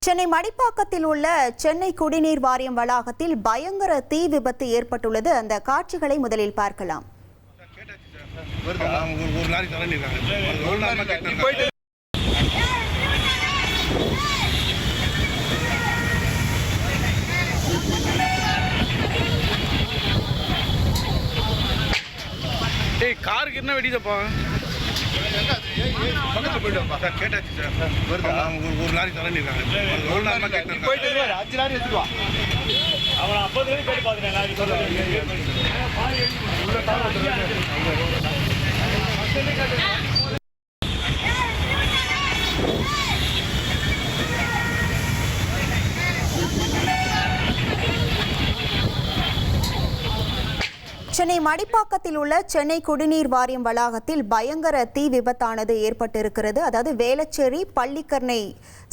சென்னை மடிப்பாக்கத்தில் உள்ள சென்னை குடிநீர் வாரியம் வளாகத்தில் பயங்கர தீ விபத்து ஏற்பட்டுள்ளது. அந்த காட்சிகளை முதலில் பார்க்கலாம். காருக்கு என்ன வெடிதப்பா? பக்கத்துல போயிட்டு சார் கேட்டாச்சு சார். வருதா? ஒரு லாரி தரணிருக்காங்க. ஒரு லாரி கேட்டாங்க. போயிட்டு 5 லாரி எடுத்துட்டு வா. அவன் 50 லாரி கேட்டு பாத்துறேன். லாரி சொல்றேன். உள்ள கார் வந்துருங்க. சென்னை மடிப்பாக்கத்தில் உள்ள சென்னை குடிநீர் வாரியம் வளாகத்தில் பயங்கர தீ விபத்தானது ஏற்பட்டிருக்கிறது. அதாவது வேளச்சேரி பள்ளிக்கரணை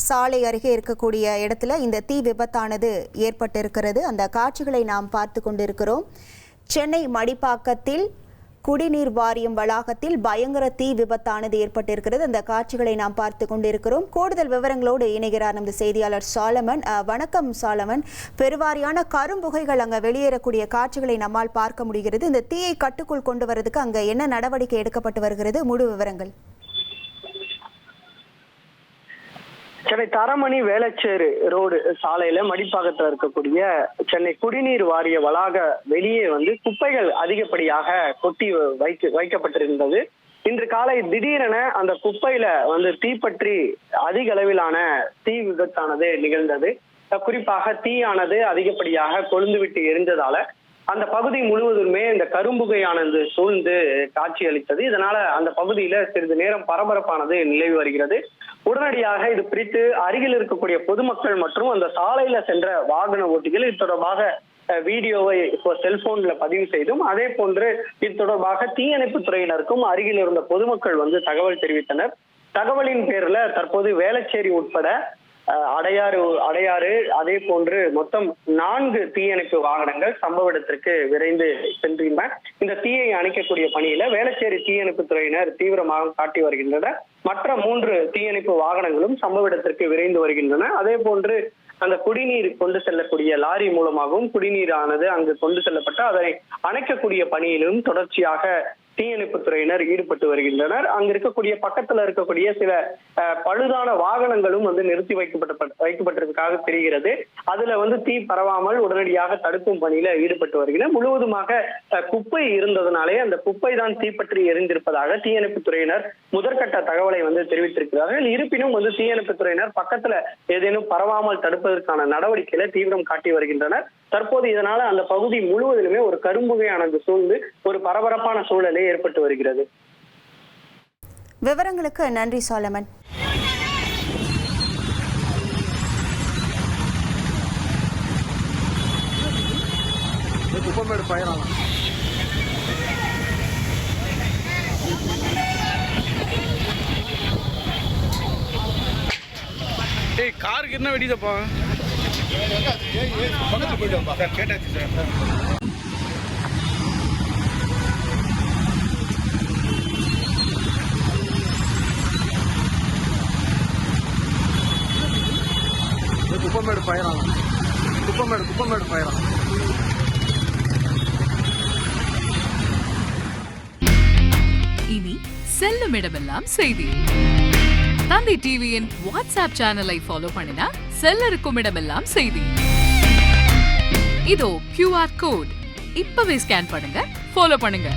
சாலை அருகே இருக்கக்கூடிய இடத்துல இந்த தீ விபத்தானது ஏற்பட்டிருக்கிறது. அந்த காட்சிகளை நாம் பார்த்து கொண்டிருக்கிறோம். சென்னை மடிப்பாக்கத்தில் குடிநீர் வாரியம் வளாகத்தில் பயங்கர தீ விபத்தானது ஏற்பட்டிருக்கிறது. அந்த காட்சிகளை நாம் பார்த்து கொண்டிருக்கிறோம். கூடுதல் விவரங்களோடு இணைகிறார் நமது செய்தியாளர் சாலமன். வணக்கம் சாலமன். பெருவாரியான கரும்புகைகள் அங்கே வெளியேறக்கூடிய காட்சிகளை நம்மால் பார்க்க முடிகிறது. இந்த தீயை கட்டுக்குள் கொண்டு வரதுக்கு அங்கே என்ன நடவடிக்கை எடுக்கப்பட்டு வருகிறது? முழு விவரங்கள். சென்னை தரமணி வேளச்சேரி ரோடு சாலையில மடிப்பாக்கத்தில் இருக்கக்கூடிய சென்னை குடிநீர் வாரிய வளாக வெளியே குப்பைகள் அதிகப்படியாக கொட்டி வைக்கப்பட்டிருந்தது. இன்று காலை திடீரென அந்த குப்பையில தீப்பற்றி அதிக அளவிலான தீ விபத்தானது நிகழ்ந்தது. குறிப்பாக தீயானது அதிகப்படியாக கொழுந்துவிட்டு எரிந்ததால அந்த பகுதி முழுவதுமே இந்த கரும்புகையானது சூழ்ந்து காட்சி அளித்தது. இதனால அந்த பகுதியில சிறிது நேரம் பரபரப்பானது நிலவி வருகிறது. உடனடியாக இது குறித்து அருகில் இருக்கக்கூடிய பொதுமக்கள் மற்றும் அந்த சாலையில சென்ற வாகன ஓட்டிகள் இது தொடர்பாக வீடியோவை இப்போ செல்போன்ல பதிவு செய்தும், அதே போன்று இது தொடர்பாக தீயணைப்பு துறையினருக்கும் அருகில் இருந்த பொதுமக்கள் தகவல் தெரிவித்தனர். தகவலின் பேர்ல தற்போது வேளச்சேரி உட்பட அடையாறு அதே போன்று மொத்தம் 4 தீயணைப்பு வாகனங்கள் சம்பவ இடத்திற்கு விரைந்து சென்றுள்ளன. இந்த தீயை அணைக்கக்கூடிய பணியில வேளச்சேரி தீயணைப்பு துறையினர் தீவிரமாக காட்டி வருகின்றனர். மற்ற 3 தீயணைப்பு வாகனங்களும் சம்பவ இடத்திற்கு விரைந்து வருகின்றன. அதே போன்று அந்த குடிநீர் கொண்டு செல்லக்கூடிய லாரி மூலமாகவும் குடிநீரானது அங்கு கொண்டு செல்லப்பட்டு அதனை அணைக்கக்கூடிய பணியிலும் தொடர்ச்சியாக தீயணைப்பு துறையினர் ஈடுபட்டு வருகின்றனர். அங்க இருக்கக்கூடிய பக்கத்துல இருக்கக்கூடிய சில பழுதான வாகனங்களும் நிறுத்தி வைக்கப்பட்டிருப்பதாக தெரிகிறது. அதுல தீ பரவாமல் உடனடியாக தடுக்கும் பணியில ஈடுபட்டு வருகின்றனர். முழுவதுமாக குப்பை இருந்ததுனாலே அந்த குப்பை தான் தீப்பற்றி எரிந்திருப்பதாக தீயணைப்பு துறையினர் முதற்கட்ட தகவலை தெரிவித்திருக்கிறார்கள். இருப்பினும் தீயணைப்பு துறையினர் பக்கத்துல ஏதேனும் பரவாமல் தடுப்பதற்கான நடவடிக்கையில தீவிரம் காட்டி வருகின்றனர். தற்போது இதனால அந்த பகுதி முழுவதிலுமே ஒரு கரும்புகையானது சூழ்ந்து ஒரு பரபரப்பான சூழலே ஏற்பட்டு வருகிறது. விவரங்களுக்கு நன்றி சாலமன். காருக்கு என்ன வெடிதப்பா? பக்கத்துல போயிட்டு சார் கேட்டாச்சு சார். குப்பமேடு பயணம் குப்பமேடு பயணம். இனி செல்லும் இடமெல்லாம் செய்தி. தந்தி டிவியின் வாட்ஸ்அப் சேனலை ஃபாலோ பண்ணினா செல்ல இருக்கும் இடமெல்லாம் செய்தி. இதோ QR கோட் இப்பவே ஸ்கேன் பண்ணுங்க, ஃபாலோ பண்ணுங்க.